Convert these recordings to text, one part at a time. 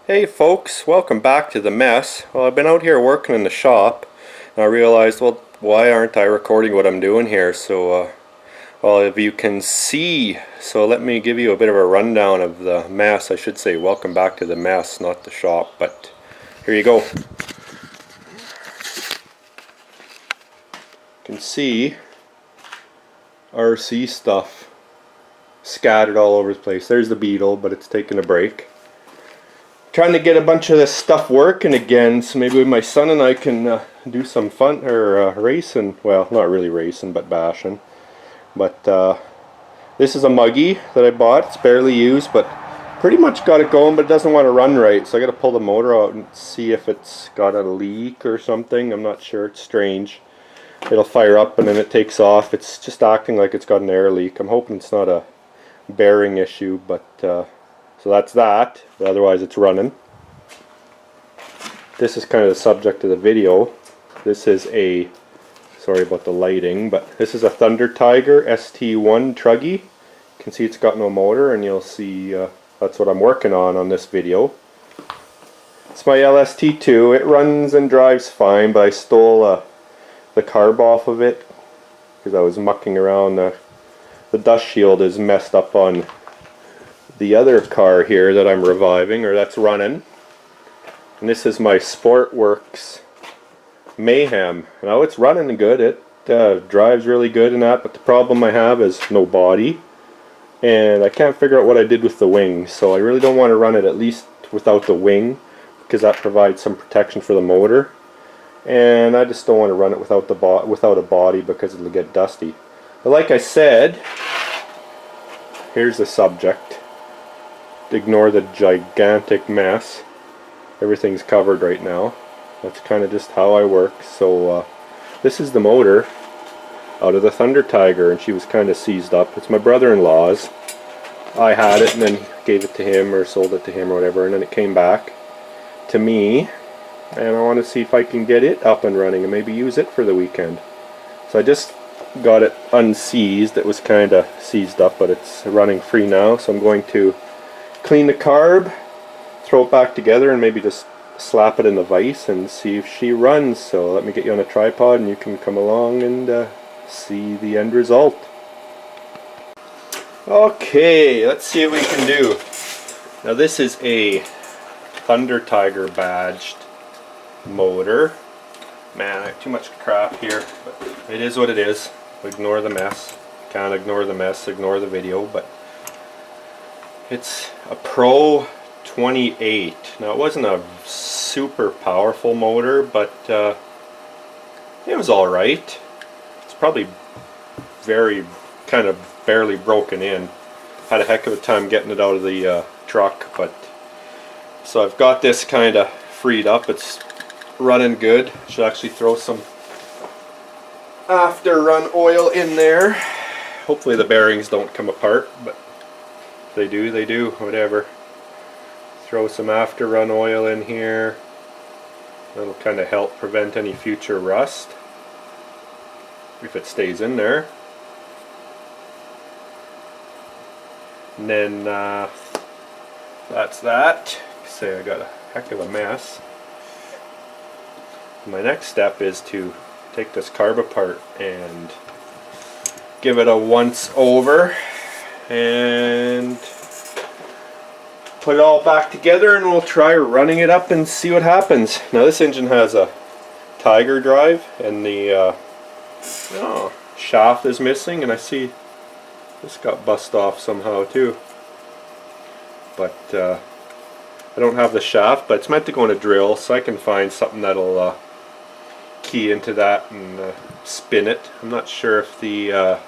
Hey folks, welcome back to the mess. Well, I've been out here working in the shop and I realized, well, why aren't I recording what I'm doing here? Well, if you can see, so let me give you a bit of a rundown of the mess. I should say welcome back to the mess, not the shop, but here you go. You can see RC stuff scattered all over the place. There's the Beetle, but it's taking a break. Trying to get a bunch of this stuff working again, so maybe my son and I can do some fun or racing. Well, not really racing, but bashing. But this is a muggy that I bought. It's barely used, but pretty much got it going, but it doesn't want to run right. So I got to pull the motor out and see if it's got a leak or something. I'm not sure. It's strange. It'll fire up and then it takes off. It's just acting like it's got an air leak. I'm hoping it's not a bearing issue, but so that's that, but otherwise it's running. This is kind of the subject of the video. This is a, sorry about the lighting, but this is a Thunder Tiger ST-1 truggy. You can see it's got no motor, and you'll see that's what I'm working on this video. It's my LST2. It runs and drives fine, but I stole the carb off of it because I was mucking around. The dust shield is messed up on the other car here that I'm reviving, or that's running. And this is my Sportworks Mayhem. Now it's running good, it drives really good and that, but the problem I have is no body, and I can't figure out what I did with the wing, so I really don't want to run it at least without the wing, because that provides some protection for the motor, and I just don't want to run it without a body because it'll get dusty. But like I said, here's the subject. Ignore the gigantic mess. Everything's covered right now. That's kind of just how I work. So this is the motor out of the Thunder Tiger, and she was kind of seized up. It's my brother-in-law's. I had it and then gave it to him or sold it to him or whatever, and then it came back to me, and I want to see if I can get it up and running and maybe use it for the weekend. So I just got it unseized. It was kind of seized up, but it's running free now, so I'm going to clean the carb, throw it back together, and maybe just slap it in the vise and see if she runs. So let me get you on a tripod and you can come along and see the end result. Okay, let's see what we can do. Now this is a Thunder Tiger badged motor. Man, I have too much crap here, but it is what it is. Ignore the mess. Can't ignore the mess, ignore the video, but it's a Pro 28. Now it wasn't a super powerful motor, but it was alright. It's probably very kind of barely broken in. Had a heck of a time getting it out of the truck, but so I've got this kind of freed up. It's running good. Should actually throw some after run oil in there. Hopefully the bearings don't come apart, but they do, whatever. Throw some after run oil in here. That'll kind of help prevent any future rust if it stays in there. And then that's that. Say I got a heck of a mess. My next step is to take this carb apart and give it a once over and put it all back together, and we'll try running it up and see what happens. Now this engine has a Tiger drive, and the shaft is missing, and I see this got bust off somehow too. But I don't have the shaft, but it's meant to go in a drill, so I can find something that'll key into that and spin it. I'm not sure if the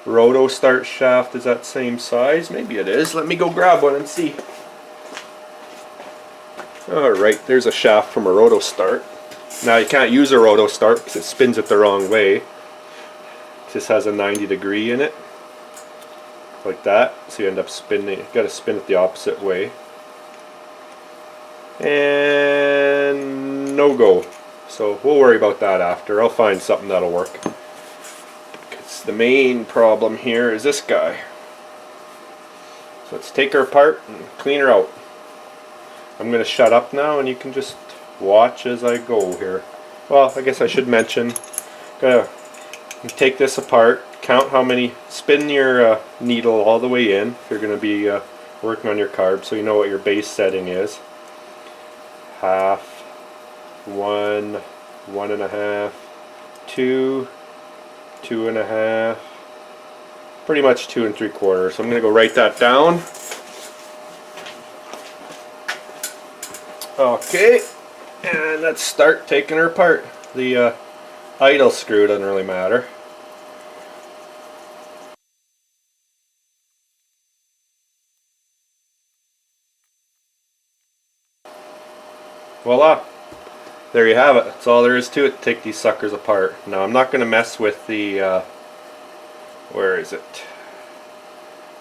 Roto Start shaft is that same size. Maybe it is. Let me go grab one and see. Alright, there's a shaft from a Roto Start. Now you can't use a Roto Start because it spins it the wrong way. This has a 90-degree in it, like that, so you end up spinning. You got to spin it the opposite way, and no go. So we'll worry about that after. I'll find something that'll work. The main problem here is this guy. So let's take her apart and clean her out. I'm going to shut up now and you can just watch as I go here. Well, I guess I should mention, gotta take this apart, count how many, spin your needle all the way in if you're going to be working on your carb, so you know what your base setting is. Half, 1, 1.5, 2, 2.5, pretty much 2 3/4. So I'm going to go write that down. Okay, and let's start taking her apart. The idle screw doesn't really matter. Voila! There you have it. That's all there is to it. Take these suckers apart. Now I'm not going to mess with the, where is it?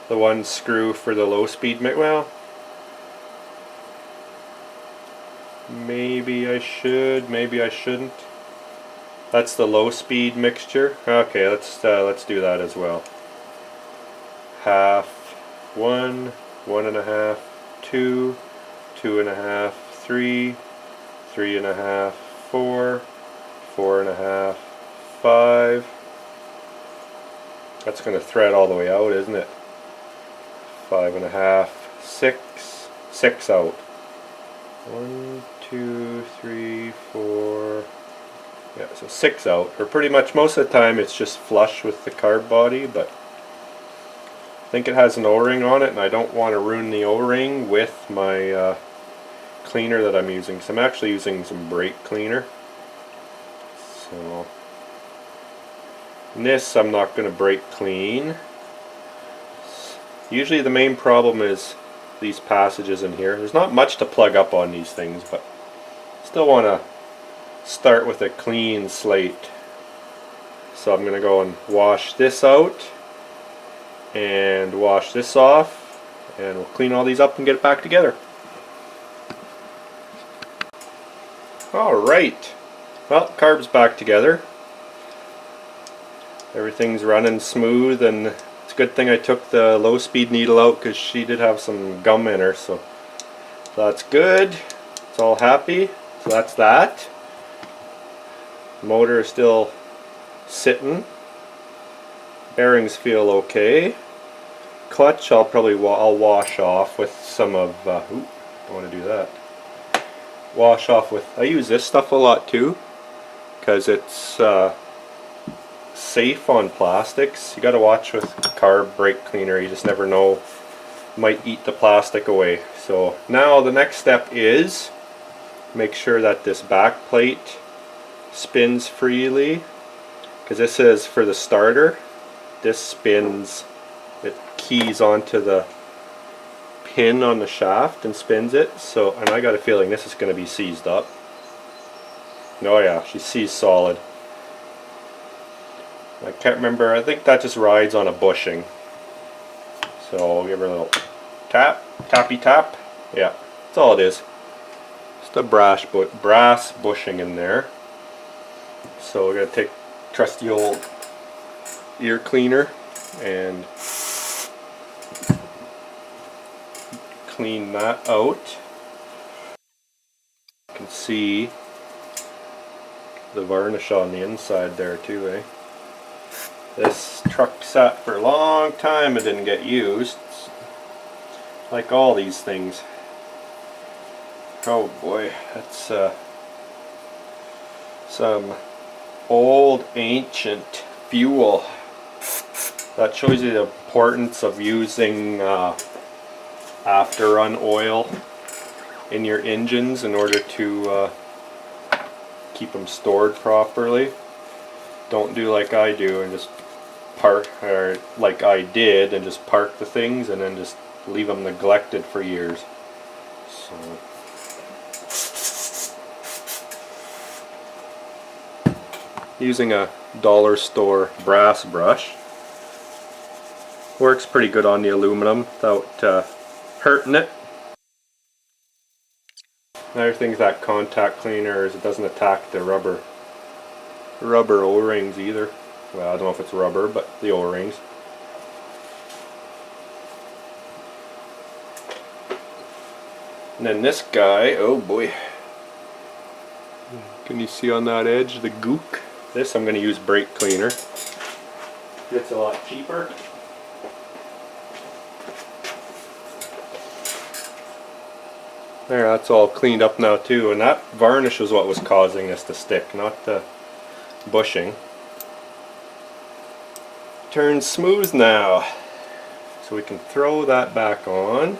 The one screw for the low speed well, maybe I should, maybe I shouldn't. That's the low speed mixture. Okay, let's do that as well. Half, 1, 1.5, 2, 2.5, 3, 3.5, 4, 4.5, 5. That's going to thread all the way out, isn't it? 5.5, 6, 6 out. 1, 2, 3, 4. Yeah, so 6 out. Or pretty much most of the time it's just flush with the carb body, but I think it has an O-ring on it, and I don't want to ruin the O-ring with my cleaner that I'm using. So I'm actually using some brake cleaner. So this I'm not going to brake clean. Usually the main problem is these passages in here. There's not much to plug up on these things, but still want to start with a clean slate. So I'm going to go and wash this out and wash this off, and we'll clean all these up and get it back together. Alright, well, carb's back together. Everything's running smooth, and it's a good thing I took the low speed needle out because she did have some gum in her, so that's good. It's all happy. So that's that. Motor is still sitting. Bearings feel okay. Clutch I'll wash off with some of, ooh, I want to do that. Wash off with, I use this stuff a lot too, because it's safe on plastics. You got to watch with carb brake cleaner, you just never know, might eat the plastic away. So now the next step is make sure that this back plate spins freely, because this is for the starter. This spins, it keys onto the pin on the shaft and spins it. So, and I got a feeling this is going to be seized up. Oh yeah, she's seized solid. I can't remember, I think that just rides on a bushing. So I'll give her a little tap, tappy tap. Yeah, that's all it is. Just a brass bushing in there. So we're going to take trusty old ear cleaner and clean that out. You can see the varnish on the inside there too, eh? This truck sat for a long time and didn't get used, like all these things. Oh boy, that's some old ancient fuel. That shows you the importance of using after run oil in your engines in order to keep them stored properly. Don't do like I do and just park, or like I did and just park the things and then just leave them neglected for years. So using a dollar store brass brush works pretty good on the aluminum without hurting it. Another thing is that contact cleaner is it doesn't attack the rubber O-rings either. Well, I don't know if it's rubber, but the O-rings. And then this guy, oh boy. Can you see on that edge the gook? This I'm going to use brake cleaner. It's a lot cheaper. There, that's all cleaned up now too, and that varnish was what was causing this to stick, not the bushing. Turns smooth now, so we can throw that back on.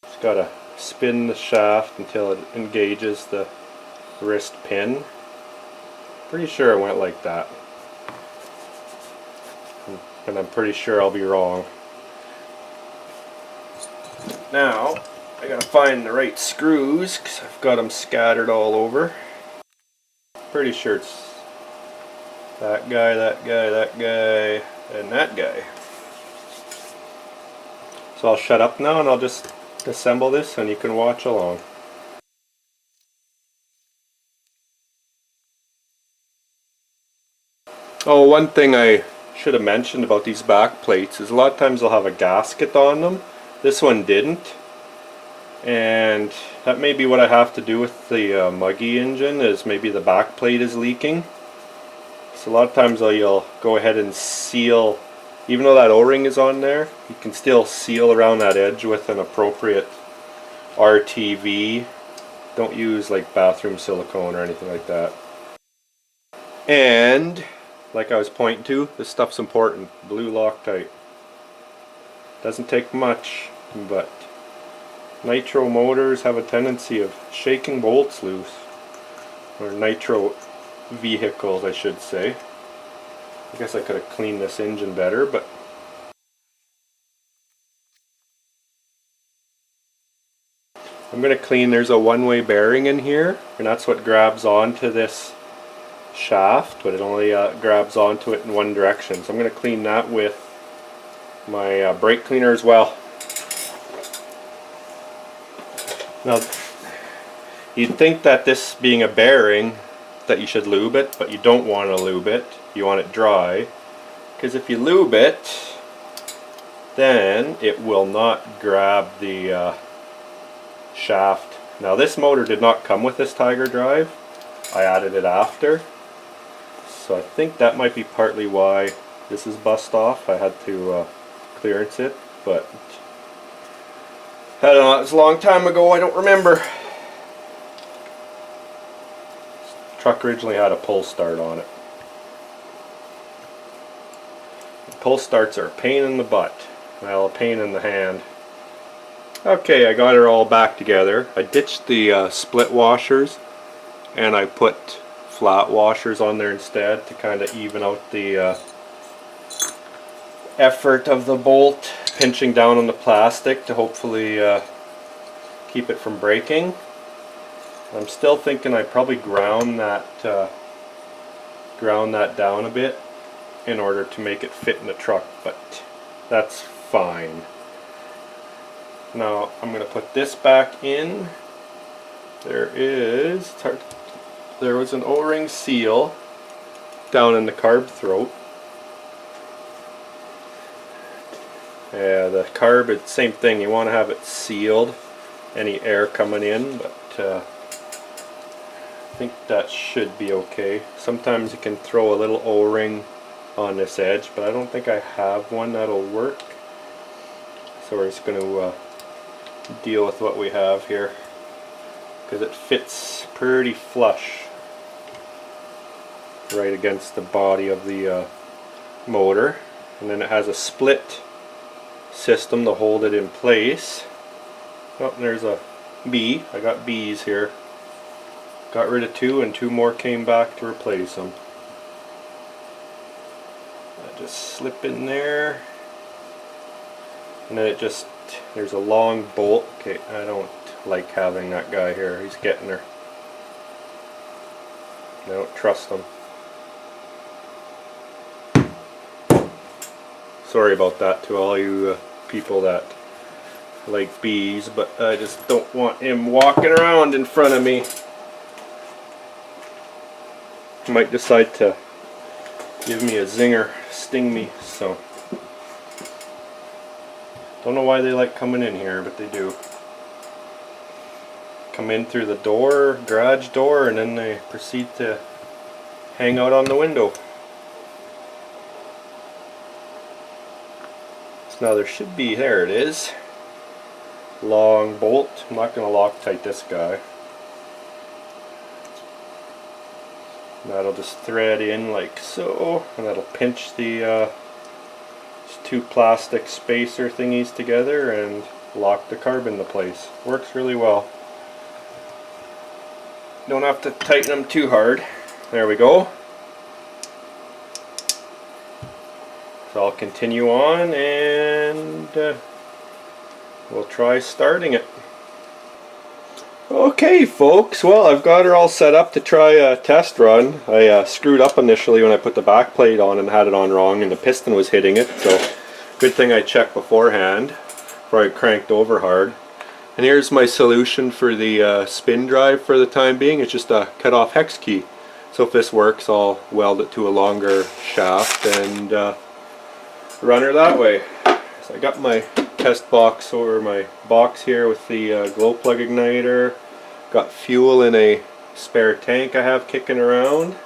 Just gotta spin the shaft until it engages the wrist pin. Pretty sure it went like that, and I'm pretty sure I'll be wrong. Now I gotta find the right screws because I've got them scattered all over. Pretty sure it's that guy, that guy, that guy, and that guy. So I'll shut up now and I'll just assemble this and you can watch along. Oh, one thing I should have mentioned about these back plates is a lot of times they'll have a gasket on them. This one didn't. And that may be what I have to do with the Muggy engine, is maybe the back plate is leaking. So a lot of times you'll go ahead and seal, even though that O-ring is on there, you can still seal around that edge with an appropriate RTV. Don't use like bathroom silicone or anything like that. And like I was pointing to, this stuff's important. Blue Loctite. Doesn't take much, but nitro motors have a tendency of shaking bolts loose. Or nitro vehicles, I should say. I guess I could have cleaned this engine better, but I'm going to clean. There's a one-way bearing in here, and that's what grabs onto this shaft, but it only grabs onto it in one direction. So I'm going to clean that with my brake cleaner as well. Now, you'd think that this being a bearing that you should lube it, but you don't want to lube it. You want it dry, because if you lube it, then it will not grab the shaft. Now this motor did not come with this Tiger drive. I added it after. So I think that might be partly why this is bust off. I had to clearance it, but I don't know, it was a long time ago, I don't remember. This truck originally had a pull start on it. Pull starts are a pain in the butt. Well, a pain in the hand. Okay, I got her all back together. I ditched the split washers and I put flat washers on there instead to kind of even out the effort of the bolt pinching down on the plastic to hopefully keep it from breaking. I'm still thinking I probably ground that down a bit in order to make it fit in the truck, but that's fine. Now I'm going to put this back in. There was an O-ring seal down in the carb throat. Yeah, the carb, it's same thing. You want to have it sealed, any air coming in, but I think that should be okay. Sometimes you can throw a little O-ring on this edge, but I don't think I have one that'll work. So we're just going to deal with what we have here, because it fits pretty flush right against the body of the motor, and then it has a split system to hold it in place. Oh, there's a B. I got B's here. Got rid of two and two more came back to replace them. I just slip in there, and then it just, there's a long bolt. Okay, I don't like having that guy here. He's getting her. I don't trust him. Sorry about that to all you people that like bees, but I just don't want him walking around in front of me. He might decide to give me a zinger, sting me, so don't know why they like coming in here, but they do. come in through the door, garage door, and then they proceed to hang out on the window. So now there should be, there it is, long bolt. I'm not going to Loctite this guy. That'll just thread in like so, and that'll pinch the two plastic spacer thingies together and lock the carb into place. Works really well. Don't have to tighten them too hard. There we go. So I'll continue on and we'll try starting it. Okay folks, well I've got her all set up to try a test run. I screwed up initially when I put the back plate on and had it on wrong and the piston was hitting it, so good thing I checked beforehand before I cranked over hard. And here's my solution for the spin drive for the time being. It's just a cut off hex key. So if this works, I'll weld it to a longer shaft and run her that way. So I got my test box, or my box here with the glow plug igniter. Got fuel in a spare tank I have kicking around.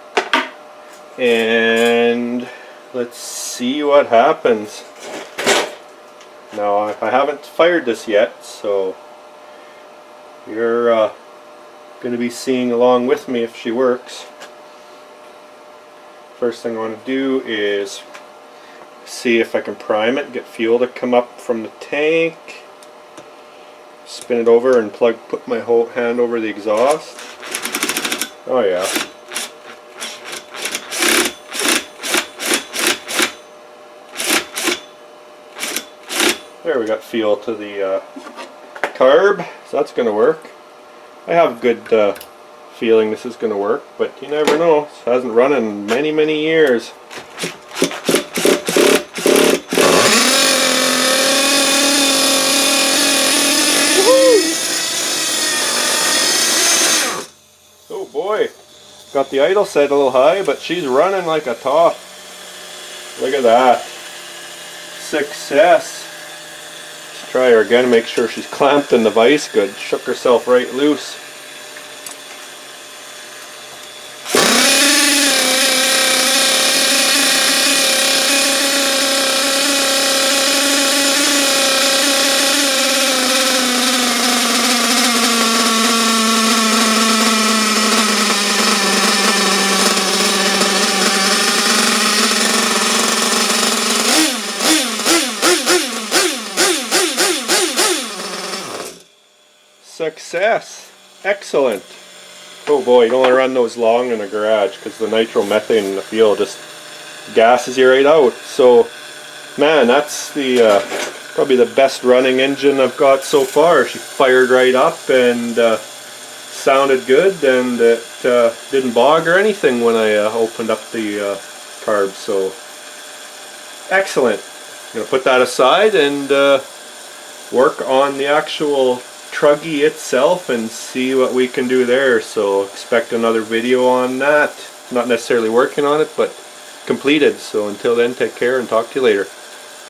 And let's see what happens. Now I haven't fired this yet, so you're going to be seeing along with me if she works. First thing I want to do is see if I can prime it, get fuel to come up from the tank, spin it over and put my whole hand over the exhaust. Oh yeah. There, we got fuel to the carb, so that's going to work. I have good feeling this is going to work, but you never know. It hasn't run in many, many years. Oh boy, got the idle set a little high, but she's running like a top. Look at that. Success. Let's try her again, make sure she's clamped in the vise good. Shook herself right loose. Success! Excellent! Oh boy, you don't want to run those long in the garage because the nitromethane in the fuel just gasses you right out. So, man, that's the probably the best running engine I've got so far. She fired right up and sounded good, and it didn't bog or anything when I opened up the carb. So, excellent! I'm going to put that aside and work on the actual truggy itself and see what we can do there. So expect another video on that. Not necessarily working on it, but completed. So until then, take care and talk to you later.